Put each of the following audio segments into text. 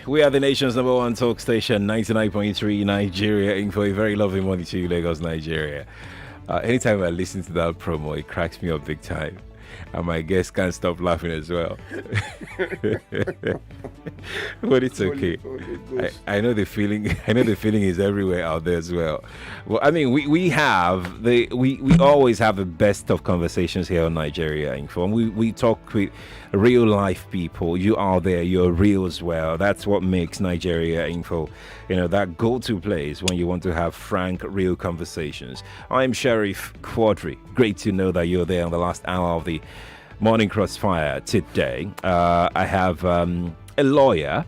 We are the nation's number one talk station, 99.3 Nigeria, in for a very lovely morning to you, Lagos, Nigeria. Anytime I listen to that promo, it cracks me up big time. And my guests can't stop laughing as well. But it's okay. I know the feeling. I know the feeling is everywhere out there as well. Well, I mean, we always have the best of conversations here on Nigeria Info. And we talk with real life people. You are there. You're real as well. That's what makes Nigeria Info, that go-to place when you want to have frank, real conversations. I'm Sheriff Quadri. Great to know that you're there on the last hour of the Morning Crossfire today. I have a lawyer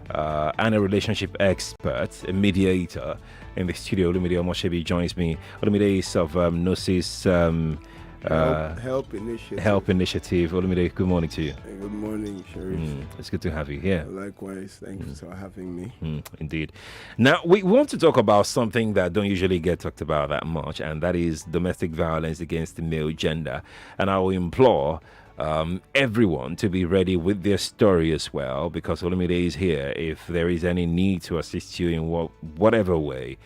and a relationship expert, a mediator in the studio. Olumide Omosebi joins me. Olumide is of Gnosis Help Initiative. Help Initiative. Olumide, good morning to you. Good morning, Sheriff. It's good to have you here. Likewise, thanks for having me. Indeed. Now, we want to talk about something that don't usually get talked about that much, and that is domestic violence against the male gender. And I will implore everyone to be ready with their story as well, because Olumide is here. If there is any need to assist you in whatever way,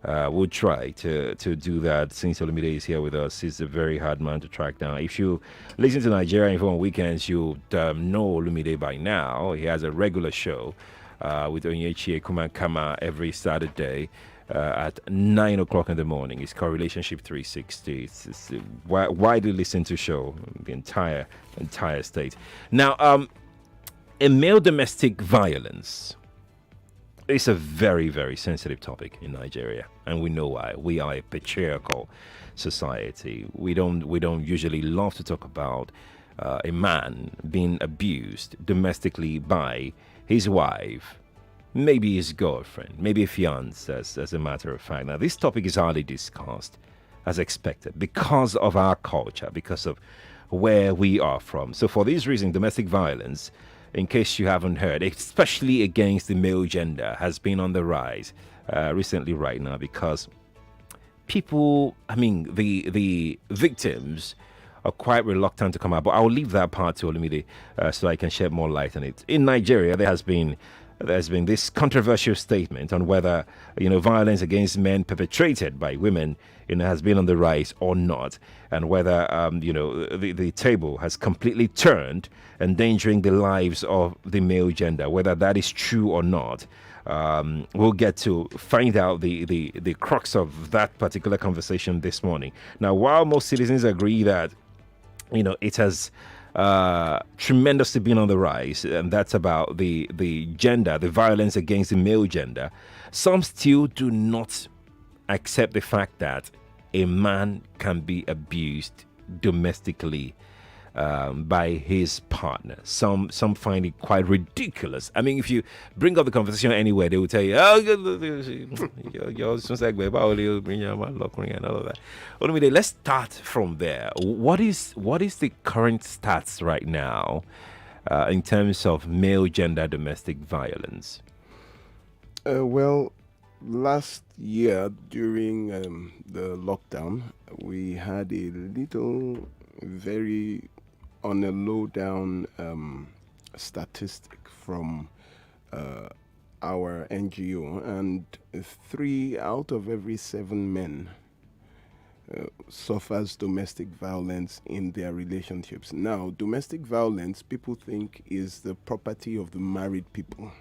we'll try to do that. Since Olumide is here with us, he's a very hard man to track down. If you listen to Nigeria Info on weekends, you know Olumide by now. He has a regular show with Onyechi Kumankama every Saturday at 9 o'clock in the morning. It's called Relationship 360. It's a widely listened to show in the entire state. Now, a male domestic violence is a very, very sensitive topic in Nigeria, and we know why. We are a patriarchal society. We don't usually love to talk about a man being abused domestically by his wife, maybe his girlfriend, maybe a fiance, as a matter of fact. Now, this topic is hardly discussed, as expected, because of our culture, because of where we are from. So for this reason, domestic violence, in case you haven't heard, especially against the male gender, has been on the rise recently right now, because the victims are quite reluctant to come out. But I'll leave that part to Olumide so I can shed more light on it. In Nigeria, there's been this controversial statement on whether violence against men perpetrated by women has been on the rise or not, and whether the table has completely turned, endangering the lives of the male gender. Whether that is true or not, we'll get to find out the crux of that particular conversation this morning. Now, while most citizens agree that it has tremendously been on the rise, and that's about the gender, the violence against the male gender, some still do not accept the fact that a man can be abused domestically by his partner. Some find it quite ridiculous. I mean, if you bring up the conversation anywhere, they will tell you, "Oh, you're and all of that." Anyway, let's start from there. What is the current stats right now in terms of male gender domestic violence? Well, last year during the lockdown, we had a little, very on a low down statistic from our NGO, and 3 out of every 7 men suffers domestic violence in their relationships. Now, domestic violence, people think, is the property of the married people.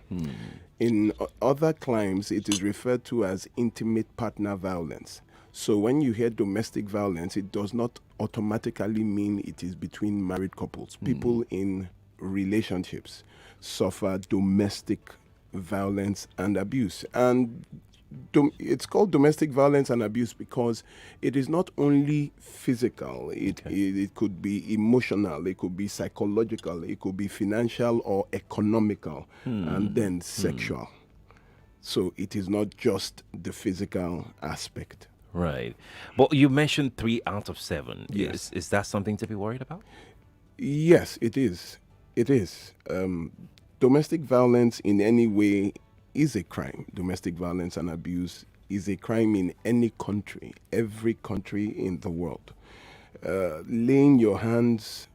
In other climes, it is referred to as intimate partner violence. So when you hear domestic violence, it does not automatically mean it is between married couples. People in relationships suffer domestic violence and abuse. And it's called domestic violence and abuse because it is not only physical. It could be emotional, it could be psychological, it could be financial or economical, and then sexual. So it is not just the physical aspect. Right. But you mentioned 3 out of 7. Yes. Is that something to be worried about? Yes, it is. It is. Domestic violence in any way is a crime. Domestic violence and abuse is a crime in any country, every country in the world. Laying your hands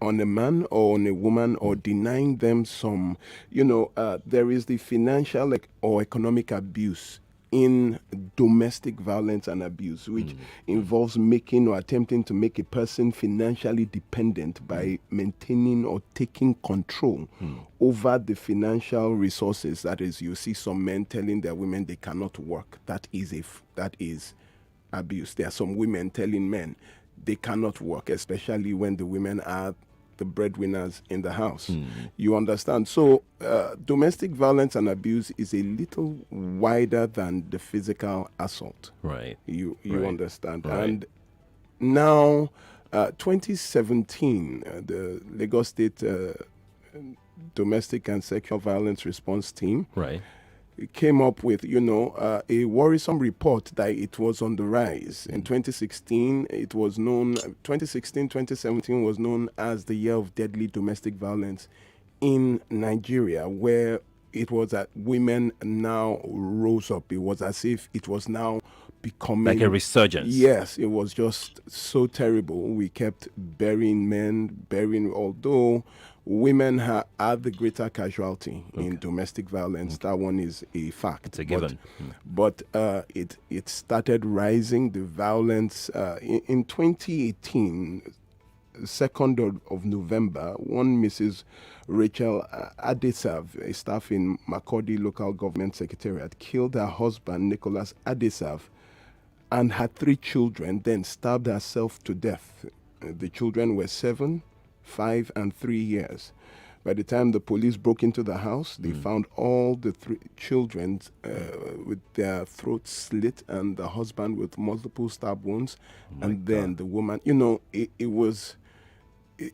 on a man or on a woman, or denying them some, there is the financial or economic abuse in domestic violence and abuse, which involves making or attempting to make a person financially dependent by maintaining or taking control over the financial resources. That is, you see some men telling their women they cannot work. That is abuse. There are some women telling men they cannot work, especially when the women are the breadwinners in the house. You understand? So domestic violence and abuse is a little wider than the physical assault. Right. You Right. understand? Right. And now, 2017, the Lagos State Domestic and Sexual Violence Response Team Right. came up with, a worrisome report that it was on the rise. In 2016, 2017 was known as the year of deadly domestic violence in Nigeria, where it was that women now rose up. It was as if it was now becoming Like a resurgence. Yes, it was just so terrible. We kept burying men, although women are the greater casualty in domestic violence. That one is a fact. It's a given. But it started rising, the violence. In 2018, 2nd of November, one Mrs. Rachel Adesav, a staff in Makurdi Local Government Secretariat, killed her husband, Nicholas Adesav, and had 3 children, then stabbed herself to death. The children were 7, 5, and 3 years. By the time the police broke into the house, they found all the 3 children with their throats slit, and the husband with multiple stab wounds. And then the woman,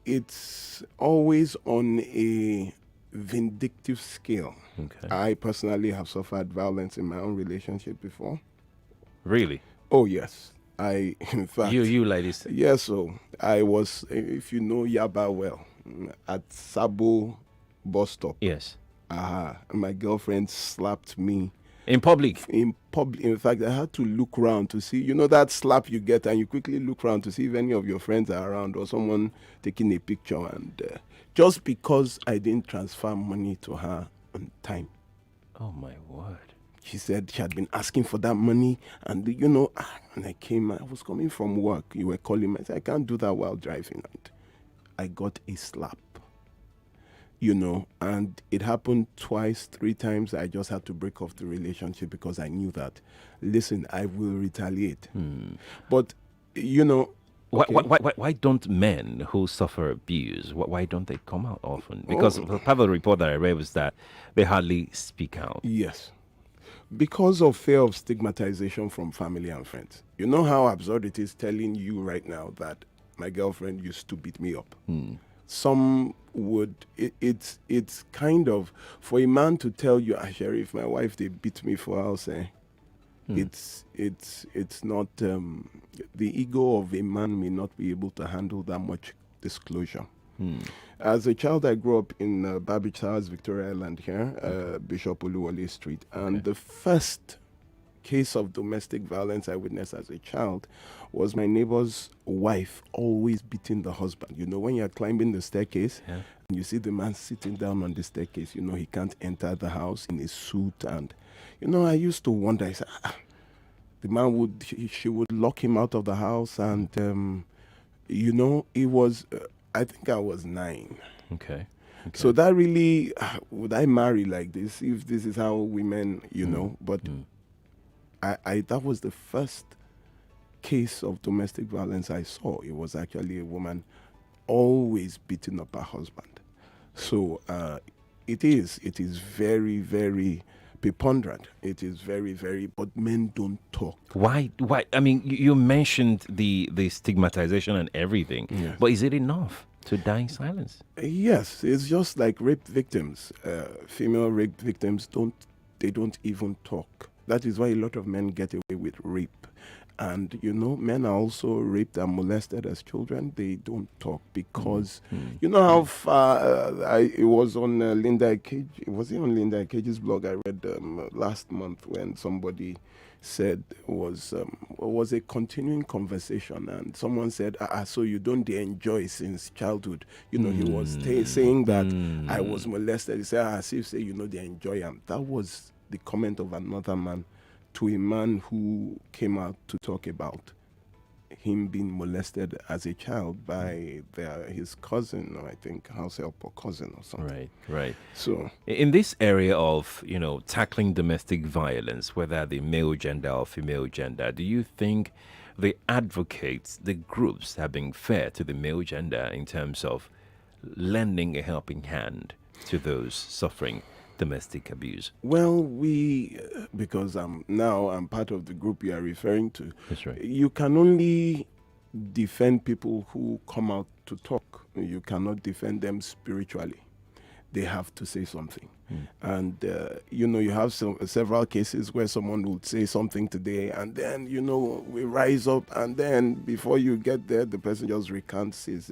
it's always on a vindictive scale. Okay. I personally have suffered violence in my own relationship before. Really? Oh, yes. In fact... You ladies. Yes, so I was, if you know Yaba well, at Sabo bus stop. Yes. My girlfriend slapped me. In public? In public. In fact, I had to look around to see, that slap you get, and you quickly look around to see if any of your friends are around or someone taking a picture. And just because I didn't transfer money to her on time. Oh, my word. She said she had been asking for that money, and when I was coming from work. You were calling me. I said, I can't do that while driving. And I got a slap, and it happened 2, 3 times. I just had to break off the relationship because I knew that, listen, I will retaliate. But, Why don't men who suffer abuse, why don't they come out often? Because the part of the report that I read was that they hardly speak out. Yes. Because of fear of stigmatization from family and friends. You know how absurd it is telling you right now that my girlfriend used to beat me up. Some would, it's kind of, for a man to tell you, Sheriff, my wife, they beat me for, I'll say, it's not, the ego of a man may not be able to handle that much disclosure. As a child, I grew up in Babbage Towers, Victoria Island here, Bishop Oluwole Street. And the first case of domestic violence I witnessed as a child was my neighbor's wife always beating the husband. When you're climbing the staircase, and you see the man sitting down on the staircase, he can't enter the house in his suit. And, I used to wonder, I said, the man she would lock him out of the house. And, it was... I think I was 9. Okay. So that really, would I marry like this if this is how women, But I that was the first case of domestic violence I saw. It was actually a woman always beating up her husband. So it is very, very preponderant. It is very, very, but men don't talk. Why? I mean, you mentioned the stigmatization and everything, but is it enough to die in silence? Yes, it's just like rape victims. Female rape victims don't even talk. That is why a lot of men get away with rape. And, men are also raped and molested as children. They don't talk because, you know how far it was on Linda Cage. Was it on Linda Cage's blog I read last month when somebody said was a continuing conversation, and someone said, so you don't enjoy since childhood. He was saying that I was molested. He said, as if say, they enjoy. And that was the comment of another man to a man who came out to talk about him being molested as a child by his cousin, or I think house help or cousin or something. Right. So in this area of, tackling domestic violence, whether the male gender or female gender, do you think the advocates, the groups, have been fair to the male gender in terms of lending a helping hand to those suffering domestic abuse? Well, because I'm part of the group you are referring to. That's right. You can only defend people who come out to talk. You cannot defend them spiritually. They have to say something. And, you have several cases where someone will say something today, and then, we rise up, and then before you get there, the person just recants his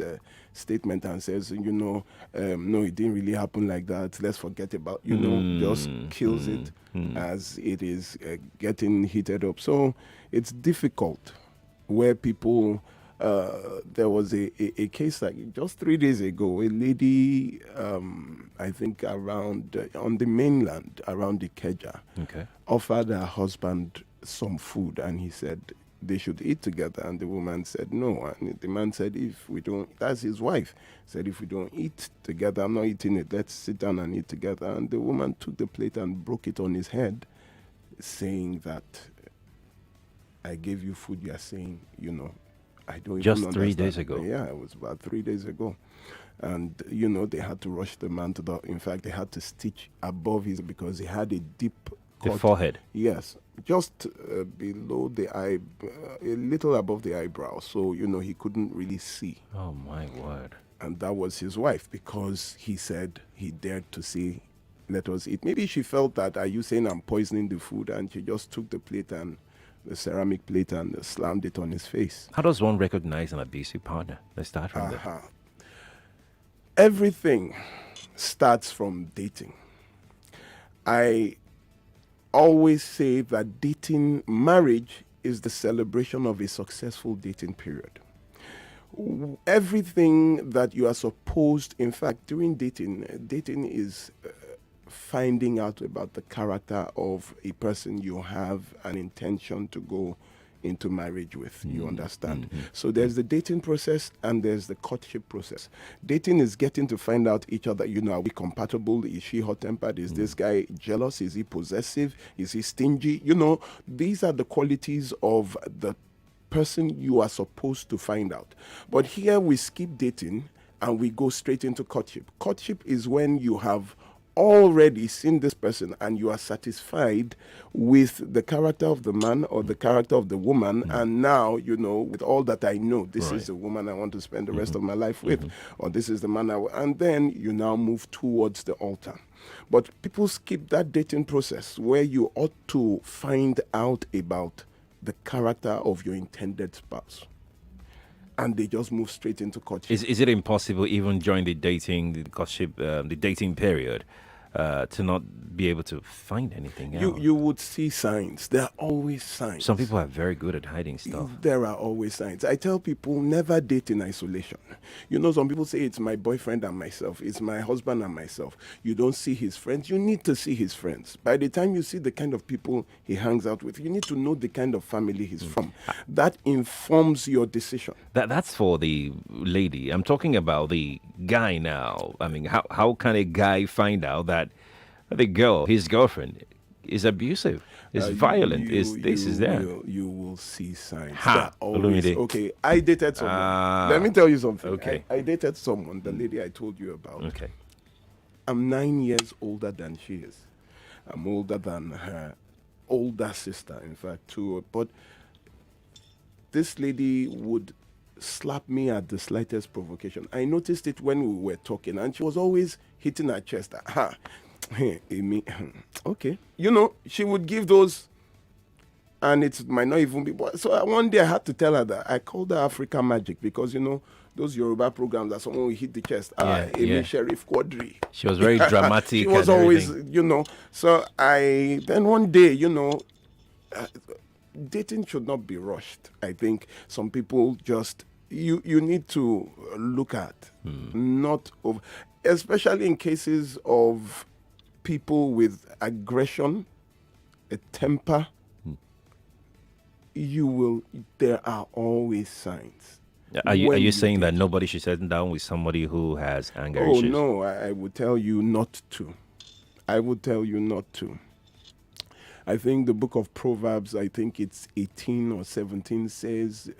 statement and says, no, it didn't really happen like that. Let's forget about, just kills it as it is getting heated up. So it's difficult where people... there was a case like just 3 days ago, a lady, I think around on the mainland, around the Ikeja, offered her husband some food, and he said they should eat together, and the woman said no, and the man said, if we don't, that's his wife, said, if we don't eat together, I'm not eating it, let's sit down and eat together. And the woman took the plate and broke it on his head, saying that I gave you food, you are saying, I don't just even 3 days ago. Yeah, it was about 3 days ago. And, they had to rush the man in fact, they had to stitch above his, because he had a deep cut. The forehead? Yes, just below the eye, a little above the eyebrow. So, he couldn't really see. Oh, my word. And that was his wife, because he said he dared to say, let us eat. Maybe she felt that, are you saying I'm poisoning the food? And she just took the plate and the ceramic plate and slammed it on his face. How does one recognize an abusive partner? Let's start from there. Everything starts from dating. I always say that marriage is the celebration of a successful dating period. Everything that you are supposed, in fact, during dating is finding out about the character of a person you have an intention to go into marriage with. You understand? So there's the dating process and there's the courtship process. Dating is getting to find out each other. Are we compatible? Is she hot-tempered? Is this guy jealous? Is he possessive? Is he stingy? These are the qualities of the person you are supposed to find out. But here we skip dating and we go straight into courtship. Courtship is when you have already seen this person and you are satisfied with the character of the man or the character of the woman, and now, with all that I know, this is the woman I want to spend the rest of my life with, or this is the man and then you now move towards the altar. But people skip that dating process where you ought to find out about the character of your intended spouse. And they just move straight into courtship. Is it impossible, even during the courtship, the dating period, to not be able to find anything out? You would see signs. There are always signs. Some people are very good at hiding stuff. There are always signs. I tell people, never date in isolation. Some people say it's my boyfriend and myself. It's my husband and myself. You don't see his friends. You need to see his friends. By the time you see the kind of people he hangs out with, you need to know the kind of family he's from. That informs your decision. That's for the lady. I'm talking about the guy now. I mean, how can a guy find out that the girl, his girlfriend, is abusive, is violent, is that? You will see signs. Olumide. Okay, I dated someone. Let me tell you something. Okay. I dated someone, the lady I told you about. Okay. I'm 9 years older than she is. I'm older than her older sister, in fact, too. But this lady would slap me at the slightest provocation. I noticed it when we were talking, and she was always hitting her chest. Hey, Amy. Okay. She would give those and it might not even be. So one day I had to tell her that I called her African Magic because those Yoruba programs that someone will hit the chest. Yeah, Amy yeah. Sheriff Quadri. She was very She dramatic was and always, everything. So I then one day, dating should not be rushed. I think some people just you need to look at not over, especially in cases of people with aggression, a temper. You will. There are always signs Are you when you saying that date. nobody should settle down with somebody who has anger Oh issues? no, I would tell you not to. I would tell you not to. I think the book of Proverbs, I think it's 18 or 17, says,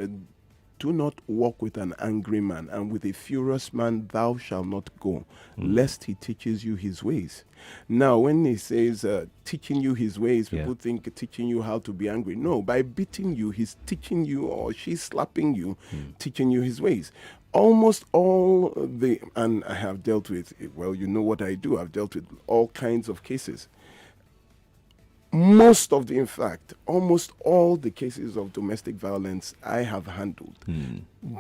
do not walk with an angry man, and with a furious man thou shalt not go, lest he teaches you his ways. Now, when he says teaching you his ways, Yeah. people think teaching you how to be angry. No, by beating you, he's teaching you, or she's slapping you, teaching you his ways. Almost all and I have dealt with, well, you know what I do, I've dealt with all kinds of cases. In fact, almost all the cases of domestic violence I have handled,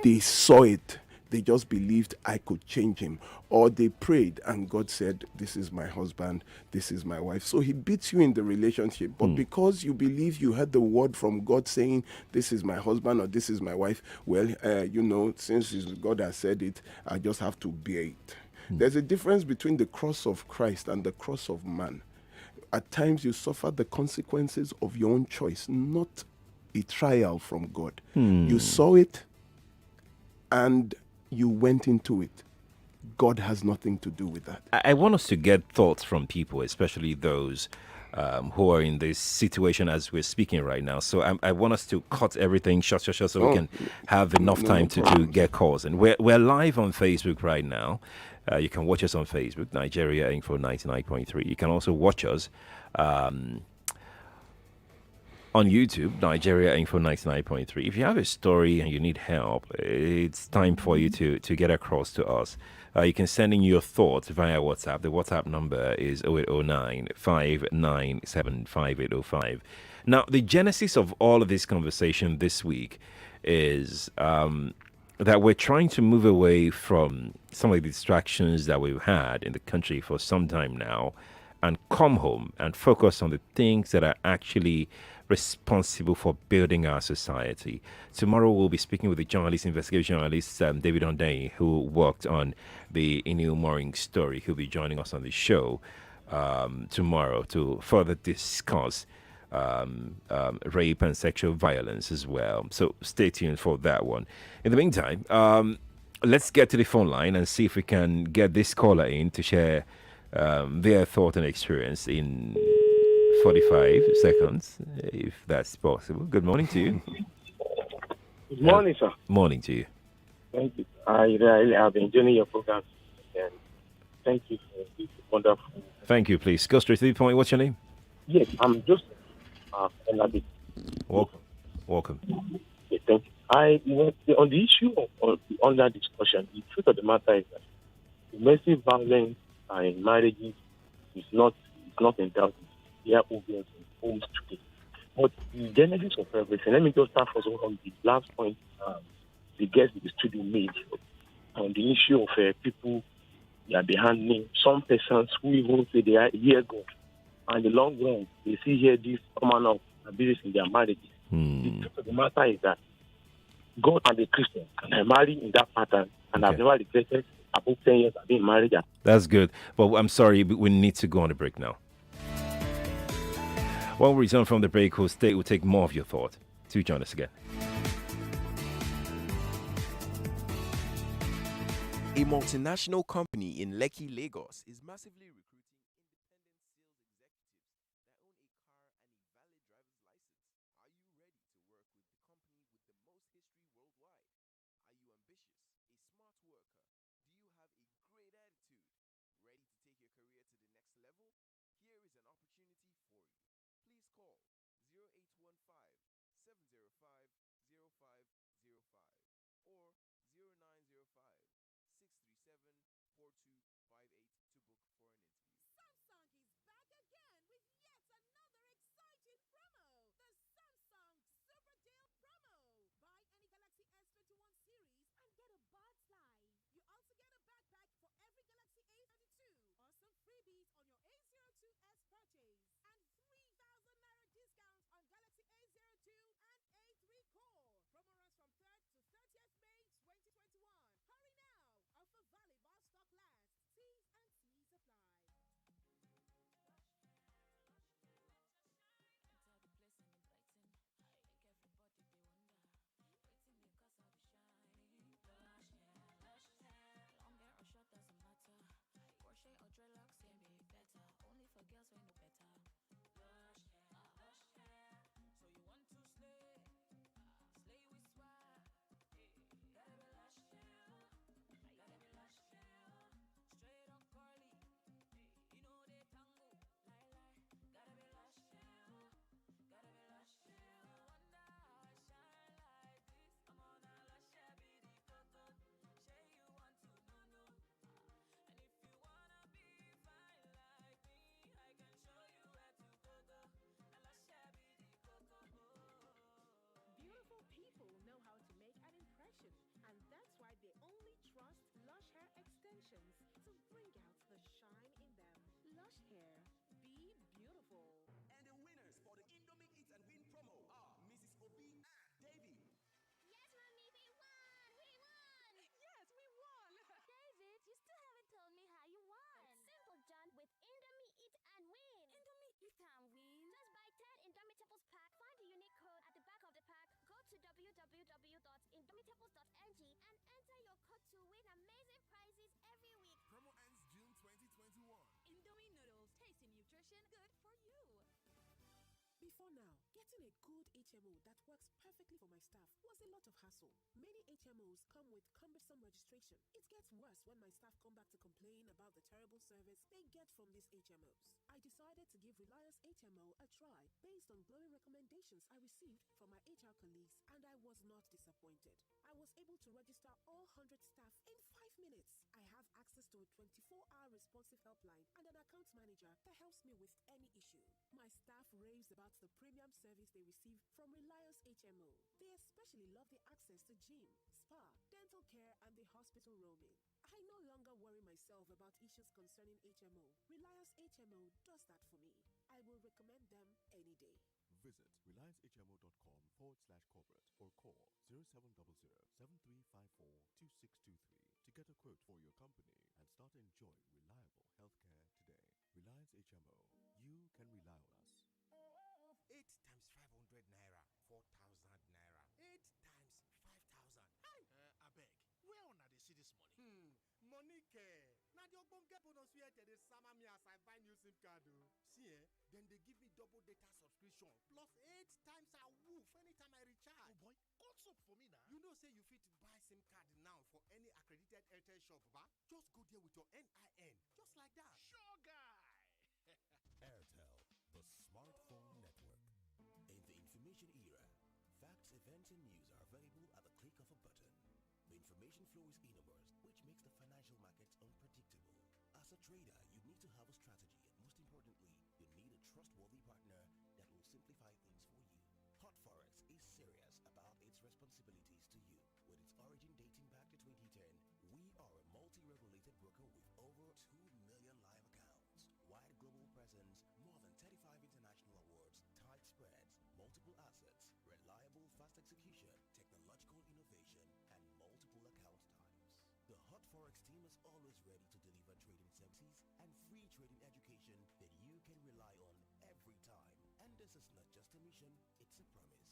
they saw it. They just believed I could change him. Or they prayed and God said, this is my husband, this is my wife. So he beats you in the relationship. But because you believe you heard the word from God saying, this is my husband or this is my wife, well, since God has said it, I just have to bear it. There's a difference between the cross of Christ and the cross of man. At times you suffer the consequences of your own choice, not a trial from God. You saw it and you went into it. God has nothing to do with that. I want us to get thoughts from people, especially those who are in this situation as we're speaking right now. So I want us to cut everything short, so we can have enough no time to problem. get calls. And we're live on Facebook right now. You can watch us on Facebook, Nigeria Info 99.3. You can also watch us on YouTube, Nigeria Info 99.3. If you have a story and you need help, it's time for you to get across to us. You can send in your thoughts via WhatsApp. The WhatsApp number is 0809 597 5805. Now, the genesis of all of this conversation this week is that we're trying to move away from some of the distractions that we've had in the country for some time now and come home and focus on the things that are actually responsible for building our society. Tomorrow we'll be speaking with the journalist, investigation journalist David Ondey, who worked on the Inil Mooring story. He'll be joining us on the show tomorrow to further discuss rape and sexual violence as well. So stay tuned for that one. In the meantime, let's get to the phone line and see if we can get this caller in to share their thought and experience in 45 seconds, if that's possible. Good morning to you. Good morning, sir. Morning to you. Thank you. I really have been enjoying your program, and thank you for this wonderful. Thank you. Please go straight to the point. What's your name? Yes, I'm just Olumide. Welcome. Okay, thank you. On the issue of under discussion, the truth of the matter is that domestic violence in marriages is not in doubt. They are obvious in homes today. But the genesis of everything, let me just start first of all on the last point the guest in the studio made on the issue of people that be handling some persons who even say they are here God. And in the long run, they see here this common of abuse in their marriages. The truth of the matter is that God and the Christian, and I marry in that pattern, and I've never regretted about 10 years I've been married. That's good. But I'm sorry, but we need to go on a break now. When we return from the break, we'll take more of your thought. Do join us again. A multinational company in Lekki, Lagos is massively recruiting with Indomie Eat and Win. Indomie Eat and Win. Just buy 10 Indomitables pack. Find the unique code at the back of the pack. Go to www.indomitables.ng and enter your code to win amazing prizes every week. Promo ends June 2021. Indomie noodles, tasty nutrition, good for you. Before now, getting a good HMO that works perfectly for my staff was a lot of hassle. Many HMOs come with cumbersome registration. It gets worse when my staff come back to complain about the terrible service they get from these HMOs. I decided to give Reliance HMO a try based on glowing recommendations I received from my HR colleagues, and I was not disappointed. I was able to register all 100 staff in 5 minutes. I have access to a 24-hour responsive helpline and an account manager that helps me with any issue. My staff raves about the premium service they receive from Reliance HMO. They especially love the access to gym, spa, dental care, and the hospital roaming. I no longer worry myself about issues concerning HMO. Reliance HMO does that for me. I will recommend them any day. Visit reliancehmo.com/corporate or call 0700-7354-2623 to get a quote for your company and start enjoying reliable healthcare today. Reliance HMO. You can rely on us. 8 times 500 naira, 4,000 naira. 8 times 5,000. Hi! Abeg, where una dey see this money? Money care. Na the ogbonge bonus wey dey sama me as I buy new SIM card o. See then they give me double data subscription plus 8 times a woof anytime I recharge. Oh boy, cut up for me now. You know say you fit buy SIM card now for any accredited Airtel shop, ba? Just go there with your NIN, just like that. Sure guy. Airtel, the smartphone network. In the information era, facts, events, and news are available at the click of a button. The information flow is enormous, which makes the financial markets unpredictable. As a trader, you need to have a strategy, and most importantly, you need a trustworthy partner that will simplify things for you. Hot Forex is serious about its responsibilities to you. With its origin dating back to 2010, we are a multi-regulated broker with over 2 million live accounts, wide global presence, more than 35 international awards, tight spreads, multiple assets, reliable fast execution, technological innovation, and multiple account types. The Hot Forex team is always ready to deliver trading services and free trading education that you can rely on every time. And this is not just a mission, it's a promise.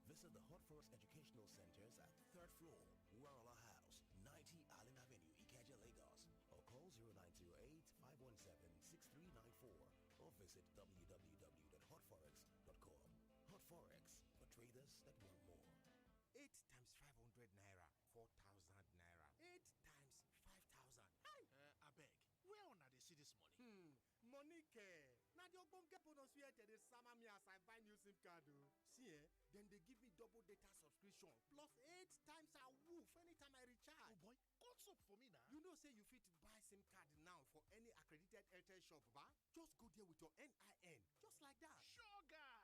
Visit the Hot Forex Educational Centers at 3rd floor, Warala House, 90 Allen Avenue, Ikeja, Lagos, or call 0908-517-6394 or visit www.hotforex.com. Hot Forex, for traders that want more. 8 times 500 naira, 4,000 naira. 8 times 5,000. Hi! Abeg, where una dey see this money? Money care. Na the ogbonge bonus wey dey sama me as I buy new SIM card o. See then they give me double data subscription plus 8 times a woof anytime I recharge. Oh boy, cut up for me now. You know say you fit buy SIM card now for any accredited Airtel shop, ba? Just go there with your NIN, just like that. Sure guy.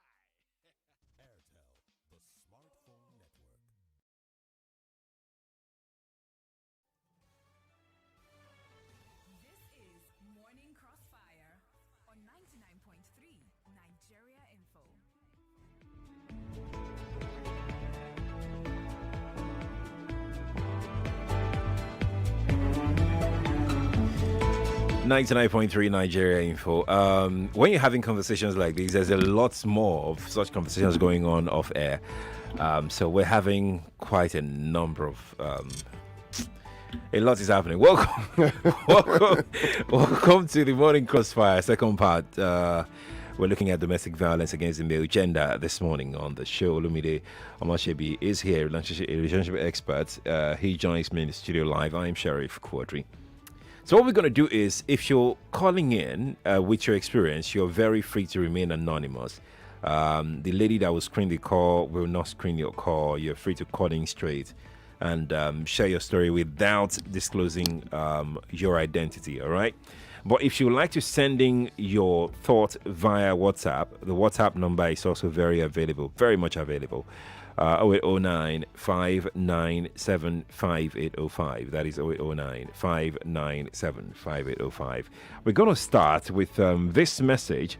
Airtel, the smartphone network. This is Morning Crossfire on 99.3 Nigeria Info. 99.3 Nigeria Info. When you're having conversations like these, there's a lot more of such conversations going on off air. So we're having quite a number of a lot is happening. Welcome to the Morning Crossfire second part. We're looking at domestic violence against the male gender this morning on the show. Olumide Omosebi is here, a relationship expert. He joins me in the studio live. I'm Sheriff Quadri. So what we're going to do is, if you're calling in with your experience, you're very free to remain anonymous. The lady that will screen the call will not screen your call. You're free to call in straight and share your story without disclosing your identity, all right? But if you would like to send in your thought via WhatsApp, the WhatsApp number is also very much available. 0809 597 5805. That is 0809 597 5805. We're going to start with this message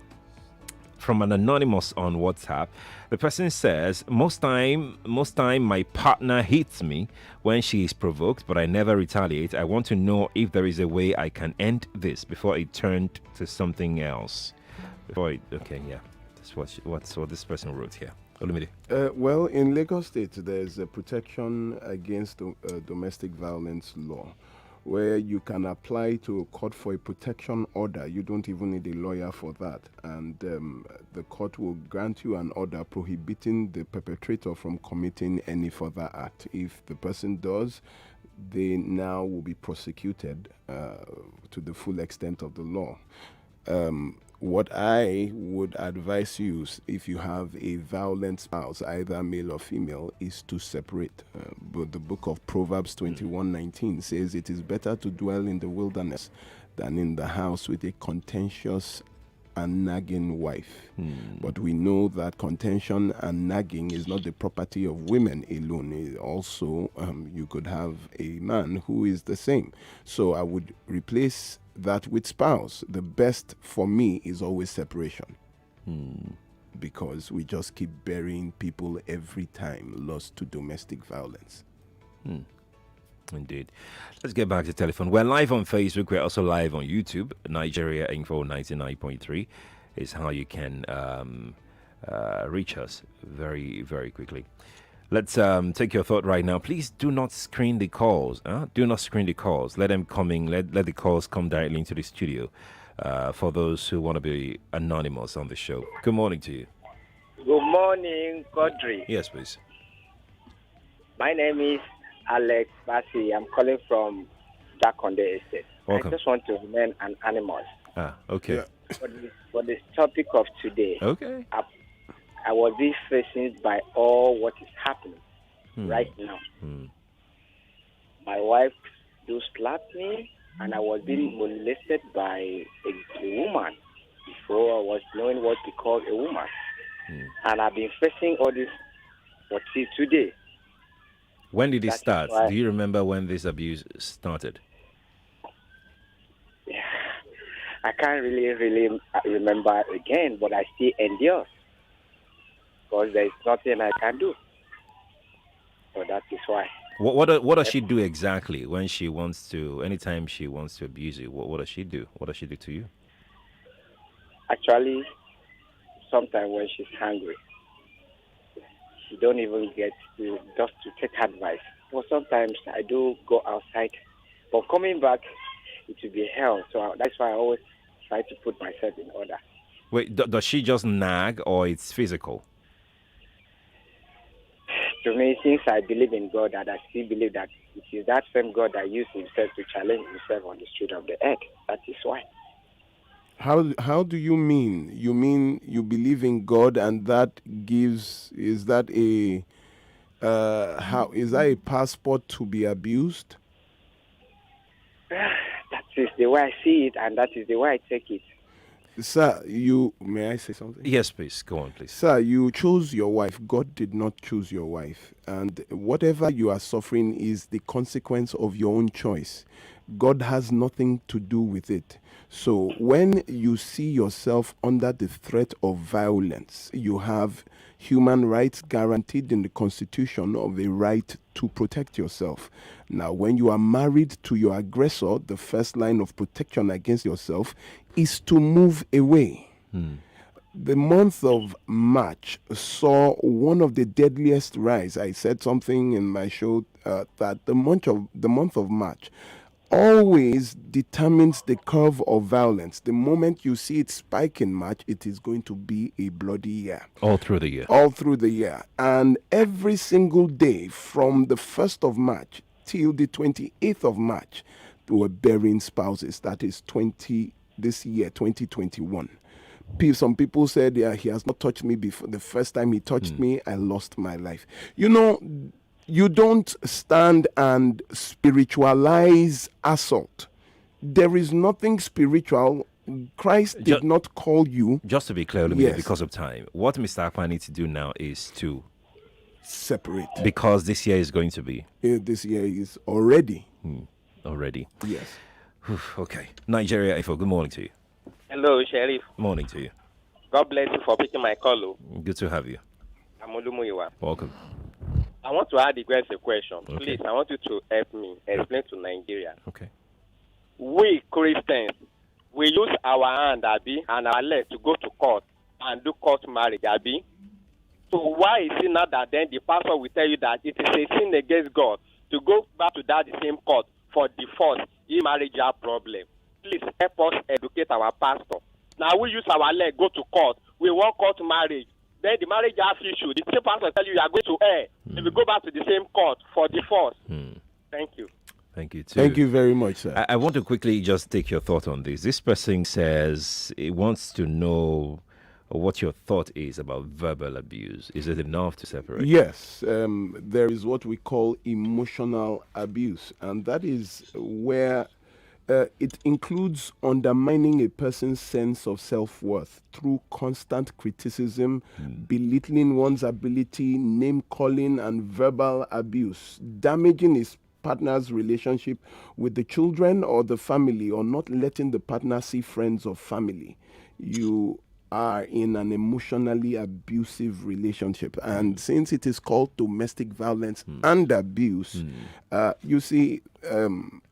from an anonymous on WhatsApp. The person says, most time my partner hits me when she is provoked, but I never retaliate. I want to know if there is a way I can end this before it turned to something else. Okay, yeah. That's what this person wrote here. Olumide. Well, in Lagos State, there's a protection against domestic violence law where you can apply to a court for a protection order. You don't even need a lawyer for that. And the court will grant you an order prohibiting the perpetrator from committing any further act. If the person does, they now will be prosecuted to the full extent of the law. What I would advise you, if you have a violent spouse, either male or female, is to separate. But the book of Proverbs 21:19 says it is better to dwell in the wilderness than in the house with a contentious and nagging wife. But we know that contention and nagging is not the property of women alone. Also, you could have a man who is the same. So I would replace that with spouse. The best for me is always separation. Because we just keep burying people every time lost to domestic violence. Indeed. Let's get back to telephone. We're live on Facebook. We're also live on YouTube. Nigeria Info 99.3 is how you can reach us very, very quickly. Let's take your thought right now. Please do not screen the calls. Do not screen the calls. Let them come in. Let the calls come directly into the studio for those who want to be anonymous on the show. Good morning to you. Good morning, Godry. Yes, please. My name is Alex Bassi. I'm calling from Jakonde Estate. Welcome. I just want to remain an animal. Okay. Yeah. For this topic of today, okay. I was being faced by all what is happening right now. My wife do slap me, and I was being molested by a woman before I was knowing what we call a woman. And I've been facing all this for till today. When did it start? Do you remember when this abuse started? Yeah, I can't really remember again, but I still endure because there is nothing I can do. So that is why. What does she do exactly when she wants to? Anytime she wants to abuse you, what does she do? What does she do to you? Actually, sometimes when she's hungry, she don't even get to just to take advice. But sometimes I do go outside, but coming back, it will be hell. So that's why I always try to put myself in order. Wait, does she just nag or it's physical? To me, since I believe in God, and I still believe that it is that same God that used himself to challenge himself on the street of the earth. That is why. How do you mean? You mean you believe in God, and that is that a passport to be abused? That is the way I see it, and that is the way I take it. Sir, may I say something? Yes, please. Go on, please. Sir, you chose your wife. God did not choose your wife. And whatever you are suffering is the consequence of your own choice. God has nothing to do with it. So when you see yourself under the threat of violence, you have human rights guaranteed in the Constitution of a right to protect yourself. Now, when you are married to your aggressor, the first line of protection against yourself is to move away. The month of March saw one of the deadliest rise. I said something in my show that the month of March always determines the curve of violence. The moment you see it spike in March, it is going to be a bloody year. All through the year. All through the year. And every single day from the 1st of March till the 28th of March, we were burying spouses. That is this year, 2021. Some people said, yeah, he has not touched me before. The first time he touched me, I lost my life. You know, you don't stand and spiritualize assault. There is nothing spiritual. Christ did not call you. Just to be clear, Yes. because of time, what Mr. Akpan needs to do now is to separate. Because this year is going to be. This year is already. Already. Yes. Okay. Nigeria Info, good morning to you. Hello, Sheriff. Morning to you. God bless you for picking my call. Good to have you. I'm Olumuyiwa. Welcome. I want to ask the guys a question. Okay. Please, I want you to help me explain to Nigeria. Okay. We Christians, we use our hand, Abi, and our leg to go to court and do court marriage, Abi. So why is it not that then the pastor will tell you that it is a sin against God to go back to that same court for divorce if marriage have problem? Please help us educate our pastor. Now we use our leg, go to court. We want court marriage. Then the marriage have issue. The same pastor tell you are going to err. If you go back to the same court for divorce. Thank you. Thank you, too. Thank you very much, sir. I want to quickly just take your thought on this. This person says he wants to know what your thought is about verbal abuse. Is it enough to separate? Yes, there is what we call emotional abuse, and that is where it includes undermining a person's sense of self-worth through constant criticism, belittling one's ability, name-calling, and verbal abuse, damaging his partner's relationship with the children or the family, or not letting the partner see friends or family. You are in an emotionally abusive relationship, and since it is called domestic violence and abuse, you see,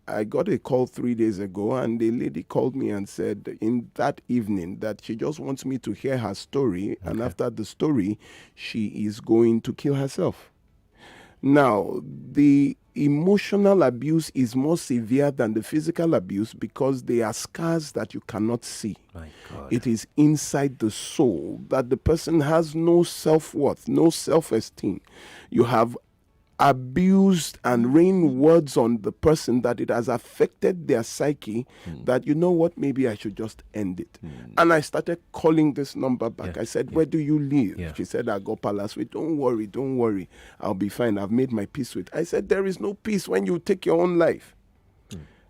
I got a call 3 days ago, and a lady called me and said in that evening that she just wants me to hear her story, and after the story she is going to kill herself. Now, the emotional abuse is more severe than the physical abuse because they are scars that you cannot see. My God. It is inside the soul that the person has no self-worth, no self-esteem. You have abused and rained words on the person that it has affected their psyche, that, you know what, maybe I should just end it. And I started calling this number back. I said, where do you live? She said, I go Palace. Don't worry, I'll be fine. I've made my peace with. I said, there is no peace when you take your own life.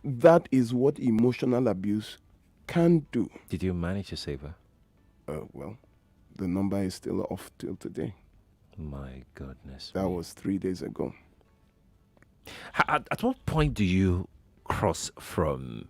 That is what emotional abuse can do. Did you manage to save her? Well, the number is still off till today. My goodness. That was 3 days ago. At what point do you cross from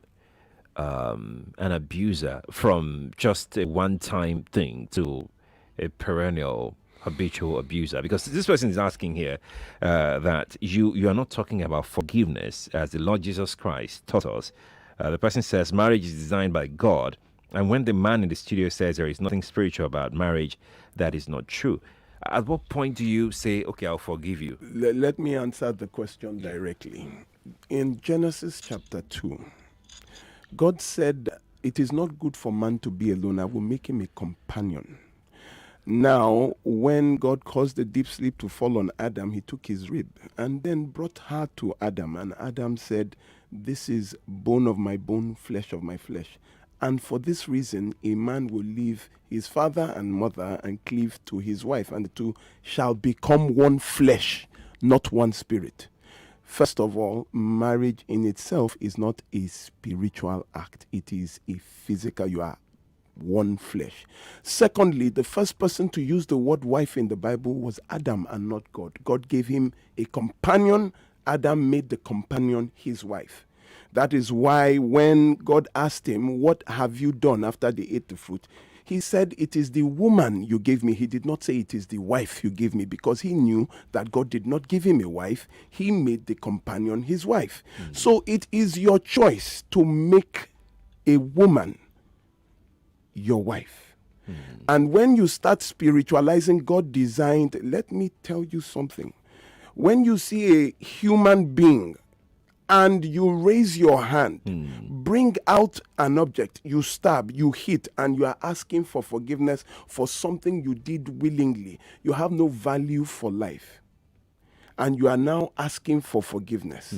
an abuser, from just a one-time thing, to a perennial habitual abuser? Because this person is asking here that you are not talking about forgiveness as the Lord Jesus Christ taught us. The person says marriage is designed by God, and when the man in the studio says there is nothing spiritual about marriage, that is not true. At what point do you say, okay, I'll forgive you? Let me answer the question directly. In Genesis chapter 2, God said, it is not good for man to be alone. I will make him a companion. Now, when God caused the deep sleep to fall on Adam, he took his rib and then brought her to Adam. And Adam said, this is bone of my bone, flesh of my flesh. And for this reason, a man will leave his father and mother and cleave to his wife, and the two shall become one flesh, not one spirit. First of all, marriage in itself is not a spiritual act. It is a physical, you are one flesh. Secondly, the first person to use the word wife in the Bible was Adam and not God. God gave him a companion. Adam made the companion his wife. That is why when God asked him, what have you done after they ate the fruit? He said, it is the woman you gave me. He did not say it is the wife you gave me, because he knew that God did not give him a wife. He made the companion his wife. So it is your choice to make a woman your wife. And when you start spiritualizing God designed, let me tell you something. When you see a human being and you raise your hand, bring out an object, you stab, you hit, and you are asking for forgiveness for something you did willingly, you have no value for life. And you are now asking for forgiveness.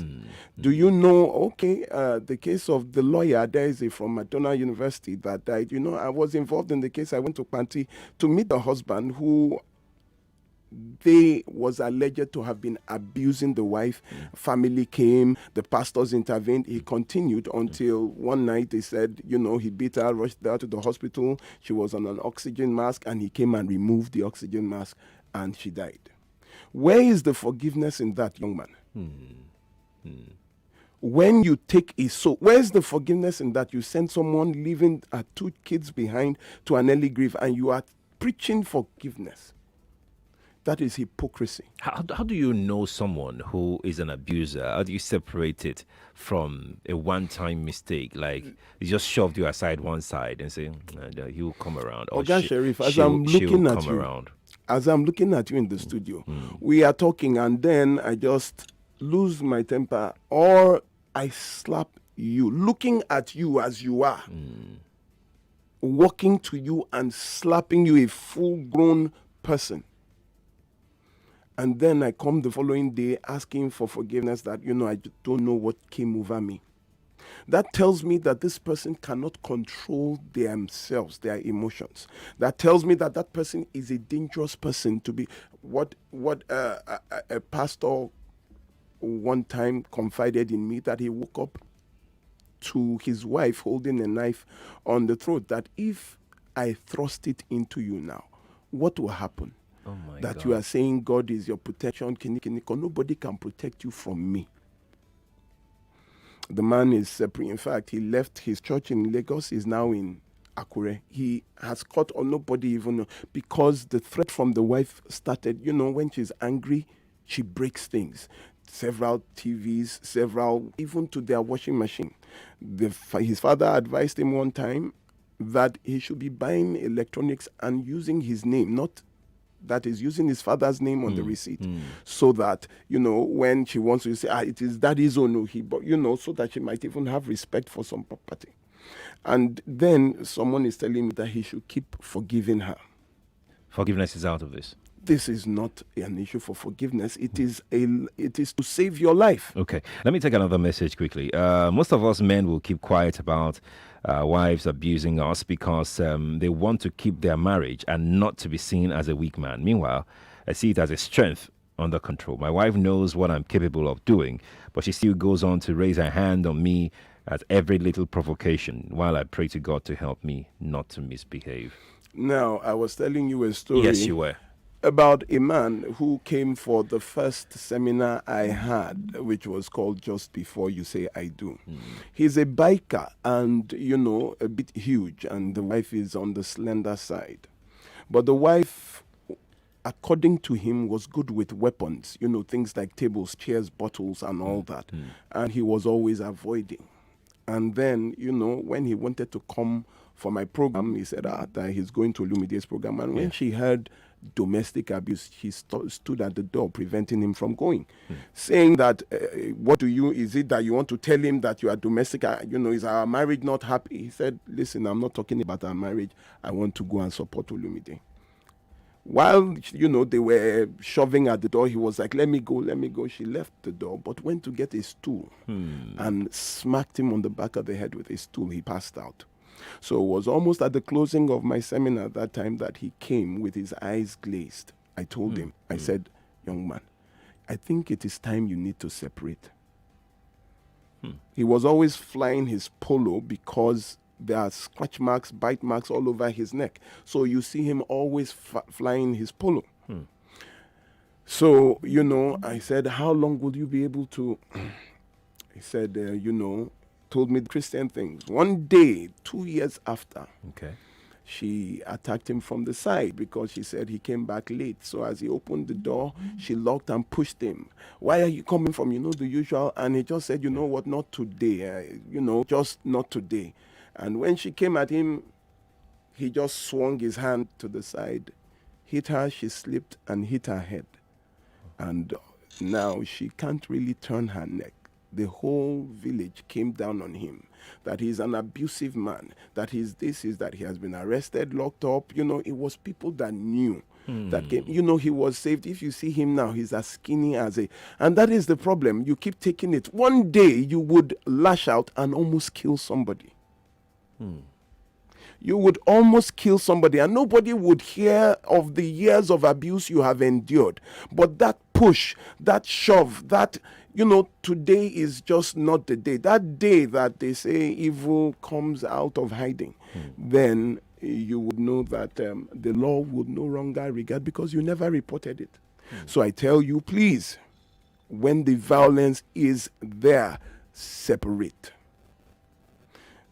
Do you know, the case of the lawyer, Daisy from Madonna University that died. You know, I was involved in the case. I went to Panti to meet the husband who they was alleged to have been abusing the wife. Family came, the pastors intervened. He continued until one night they said, he beat her, rushed her to the hospital. She was on an oxygen mask, and he came and removed the oxygen mask, and she died. Where is the forgiveness in that, young man? When you take a soul, where's the forgiveness in that? You send someone leaving 2 kids behind to an early grave and you are preaching forgiveness. That is hypocrisy. How do you know someone who is an abuser? How do you separate it from a one-time mistake? Like, you just shoved you aside one side and say, he'll come around. Or Oga Sheriff, as she'll I'm looking at come you, around. as I'm looking at you in the studio, we are talking and then I just lose my temper or I slap you, looking at you as you are, walking to you and slapping you, a full-grown person. And then I come the following day asking for forgiveness that, I don't know what came over me. That tells me that this person cannot control themselves, their emotions. That tells me that that person is a dangerous person to be. What a pastor one time confided in me, that he woke up to his wife holding a knife on the throat, that if I thrust it into you now, what will happen? Oh my that God. You are saying God is your protection. Nobody can protect you from me. The man is separate. In fact, he left his church in Lagos. He's now in Akure. He has caught on, nobody even know, because the threat from the wife started. When she's angry, she breaks things. Several TVs, even to their washing machine. His father advised him one time that he should be buying electronics and using his name, not that is using his father's name on the receipt, so that, when she wants to say, it is daddy's own, so that she might even have respect for some property. And then someone is telling me that he should keep forgiving her. Forgiveness is out of this. This is not an issue for forgiveness. It is to save your life. Okay, let me take another message quickly. Most of us men will keep quiet about wives abusing us because they want to keep their marriage and not to be seen as a weak man. Meanwhile, I see it as a strength under control. My wife knows what I'm capable of doing, but she still goes on to raise her hand on me at every little provocation while I pray to God to help me not to misbehave. Now, I was telling you a story. Yes, you were. About a man who came for the first seminar I had, which was called Just Before You Say I Do. He's a biker and, a bit huge, and the wife is on the slender side. But the wife, according to him, was good with weapons, things like tables, chairs, bottles, and all that. And he was always avoiding. And then, when he wanted to come for my program, he said that he's going to Olumide's program. And when she heard domestic abuse, she stood at the door preventing him from going, saying that, is it that you want to tell him that you are domestic? Is our marriage not happy? He said, listen, I'm not talking about our marriage. I want to go and support Olumide. While, they were shoving at the door, he was like, let me go. She left the door, but went to get a stool and smacked him on the back of the head with a stool. He passed out. So it was almost at the closing of my seminar that time that he came with his eyes glazed. I told him, I said, young man, I think it is time you need to separate. He was always flying his polo because there are scratch marks, bite marks all over his neck. So you see him always flying his polo. So, I said, how long will you be able to? He said, told me Christian things. One day, 2 years after, she attacked him from the side because she said he came back late. So as he opened the door, she locked and pushed him. Why are you coming from, the usual? And he just said, what, not today, just not today. And when she came at him, he just swung his hand to the side, hit her, she slipped and hit her head. And now she can't really turn her neck. The whole village came down on him, that he's an abusive man, that he's this, is that he has been arrested, locked up. It was people that knew that came. He was saved. If you see him now, he's as skinny as a... And that is the problem. You keep taking it. One day you would lash out and almost kill somebody. You would almost kill somebody and nobody would hear of the years of abuse you have endured. But that push, that shove, that, today is just not the day. That day that they say evil comes out of hiding, then you would know that the law would no longer regard because you never reported it. So I tell you, please, when the violence is there, separate.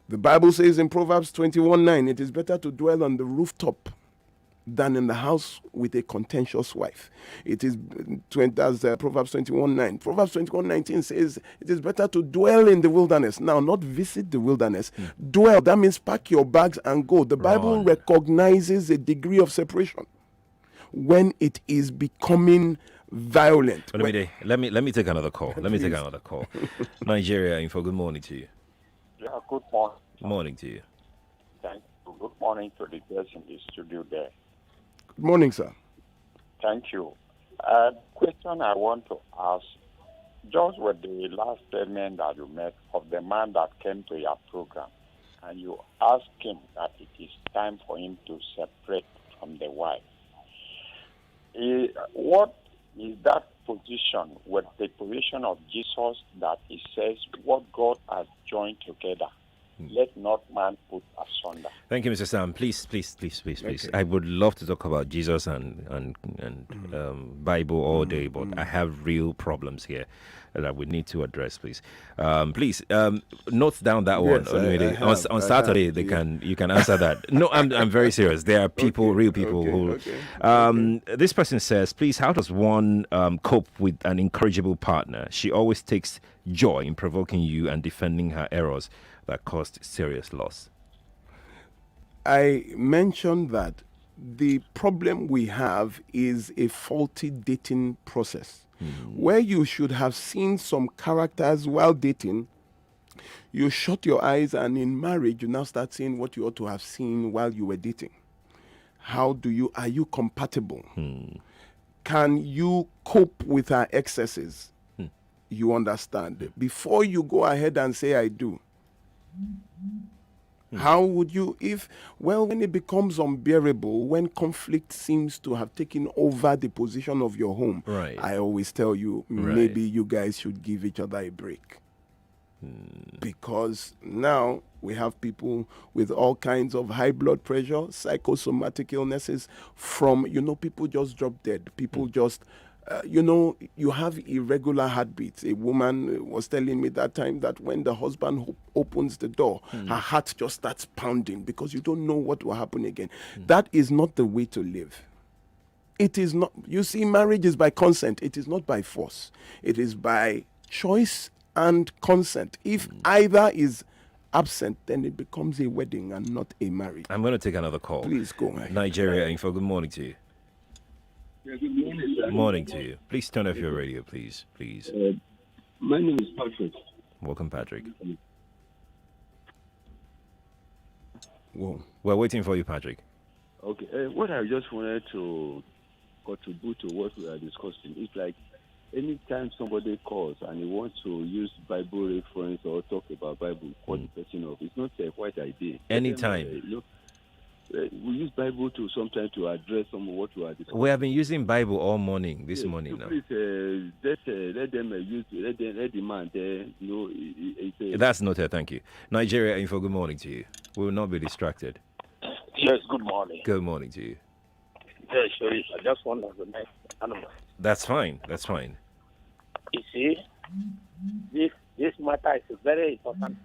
The Bible says in Proverbs 21:9, it is better to dwell on the rooftop than in the house with a contentious wife. It is Proverbs 21:9. Proverbs 21:19 says it is better to dwell in the wilderness. Now, not visit the wilderness. Dwell, that means pack your bags and go. The Bible recognizes a degree of separation when it is becoming violent. Let me take another call. Nigeria Info, good morning to you. Yeah, good morning. Morning to you. Thank you. Good morning to the guests in the studio there. Good morning, sir. Thank you. Question I want to ask, just with the last statement that you made of the man that came to your program, and you asked him that it is time for him to separate from the wife. What is that position with the position of Jesus that he says what God has joined together? Let not man put asunder. Thank you, Mr. Sam. Please. Okay. I would love to talk about Jesus and Bible all day, but I have real problems here that we need to address. Please, note down that one. On Saturday, you can answer that. No, I'm very serious. There are people, real people who. This person says, please, how does one cope with an incorrigible partner? She always takes joy in provoking you and defending her errors that caused serious loss. I mentioned that the problem we have is a faulty dating process where you should have seen some characters while dating. You shut your eyes, and in marriage you now start seeing what you ought to have seen while you were dating. Are you compatible? Can you cope with her excesses? You understand? Before you go ahead and say I do. How would you, when it becomes unbearable, when conflict seems to have taken over the position of your home, I always tell you, maybe you guys should give each other a break. Because now we have people with all kinds of high blood pressure, psychosomatic illnesses from, people just drop dead. People just... you have irregular heartbeats. A woman was telling me that time that when the husband opens the door, her heart just starts pounding because you don't know what will happen again. That is not the way to live. It is not. You see, marriage is by consent. It is not by force. It is by choice and consent. If either is absent, then it becomes a wedding and not a marriage. I'm going to take another call. Please go ahead. Nigeria Info, good morning to you. Yeah, good morning, sir. Morning to you. Please turn off your radio, please. My name is Patrick. Welcome, Patrick. Whoa. We're waiting for you, Patrick. Okay. What I just wanted to contribute to what we are discussing is like anytime somebody calls and he wants to use Bible reference or talk about Bible, call the person off. It's not a white idea. Anytime. We use Bible to sometimes to address some of what we are discussing. We have been using Bible all morning, morning now. Please, let them use, let the man there, That's noted, thank you. Nigeria Info, good morning to you. We will not be distracted. Yes, good morning. Good morning to you. Yes, sorry, I just want to nice animal. That's fine. You see, this matter is a very important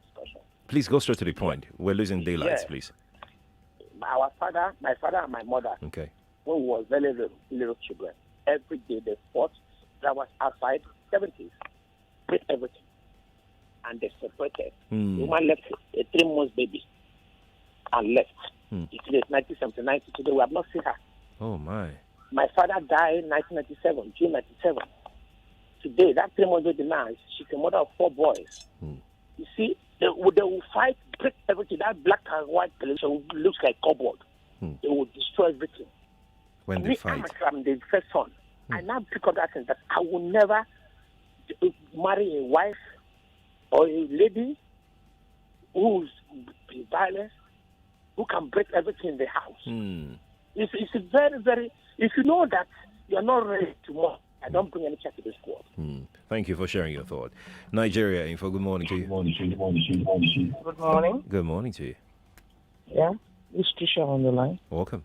discussion. Please go straight to the point. We're losing daylight, please. My father and my mother, when we were very little children, every day they fought. That was outside 70s, with everything. And they separated. The woman left a 3-month baby and left. It is 1979. Today we have not seen her. Oh, my. My father died in 1997, June 97. Today, that 3-month baby now, she's a mother of 4 boys. You see, they will fight, break everything. That black and white television looks like cupboard. They will destroy everything. When they fight. I'm the first son. I now pick up that thing that I will never marry a wife or a lady who's violent, who can break everything in the house. It's a very, very... If you know that you're not ready to move, I don't bring any check to this world. Thank you for sharing your thought. Nigeria Info, good morning to you. Good morning. Good morning to you. Yeah, it's Trisha on the line. Welcome.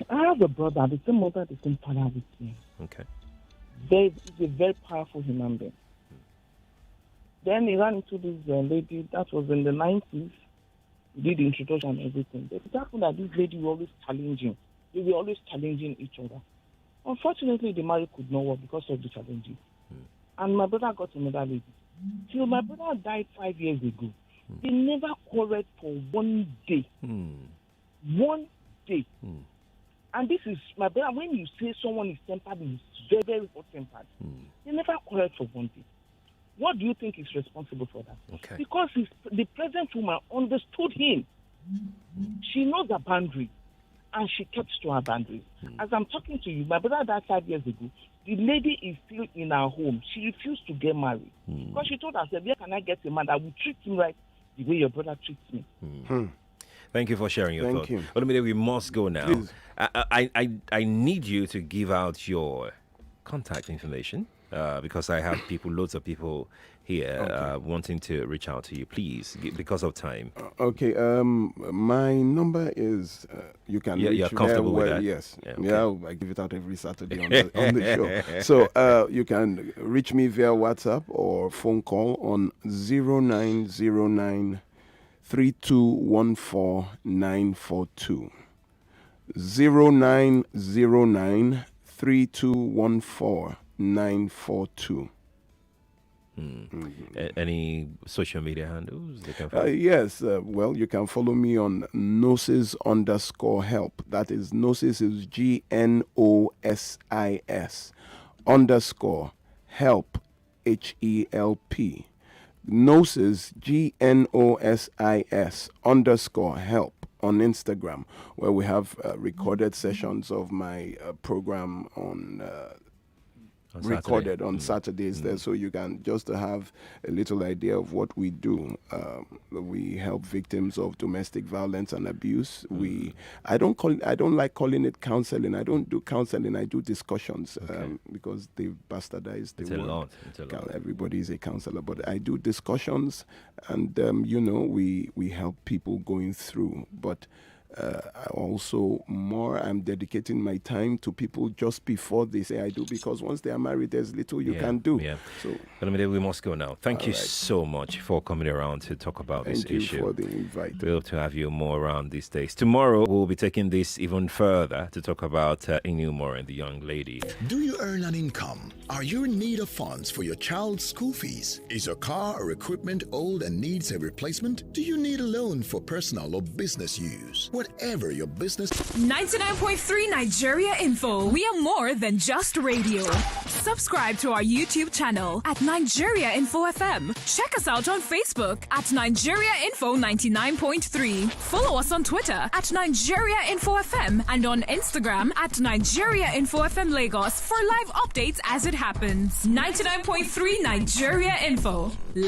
I have a brother, the same mother, the same father with me. Okay. He's a very powerful human being. Then he ran into this lady that was in the 90s. He did the introduction and everything. But it happened that this lady was always challenging. They were always challenging each other. Unfortunately, the marriage could not work because of the challenging. And my brother got another lady. Till my brother died 5 years ago, they never quarreled for 1 day. 1 day. And this is, my brother, when you say someone is tempered, is very, very hot-tempered. They never quarreled for 1 day. What do you think is responsible for that? Okay. Because the present woman understood him. She knows the boundary, and she kept to her boundaries. As I'm talking to you, my brother died 5 years ago. The lady is still in her home. She refused to get married. Because she told herself, where can I get a man that will treat him right the way your brother treats me? Thank you for sharing your thoughts. you. Olumide, we must go now. Please. I need you to give out your contact information because I have loads of people here wanting to reach out to you. Please, because of time. Okay. My number is you can reach you're comfortable there. with that? Yes. Yeah, I give it out every Saturday on the show. So you can reach me via WhatsApp or phone call on 0909 3214 942. 0909 3214 942. Any social media handles they can follow? Yes, well, you can follow me on Gnosis_help. That is, Gnosis is GNOSIS _ help, HELP. Gnosis, GNOSIS _ help on Instagram, where we have recorded sessions of my program on recorded on Saturdays there, so you can just have a little idea of what we do. We help victims of domestic violence and abuse. I don't like calling it counseling. I don't do counseling. I do discussions because they've bastardized the word. It's a lot. Everybody is a counselor, but I do discussions, and we help people going through. But I'm dedicating my time to people just before they say I do, because once they are married, there's little you can do. Yeah. So, Olumide, we must go now. Thank you so much for coming around to talk about this issue. Thank you for the invite. We hope to have you more around these days. Tomorrow, we'll be taking this even further to talk about Inumore and the young lady. Do you earn an income? Are you in need of funds for your child's school fees? Is your car or equipment old and needs a replacement? Do you need a loan for personal or business use? Whatever your business. 99.3 Nigeria Info. We are more than just radio. Subscribe to our YouTube channel at Nigeria Info FM. Check us out on Facebook at Nigeria Info 99.3. Follow us on Twitter at Nigeria Info FM and on Instagram at Nigeria Info FM Lagos for live updates as it happens. 99.3 Nigeria Info.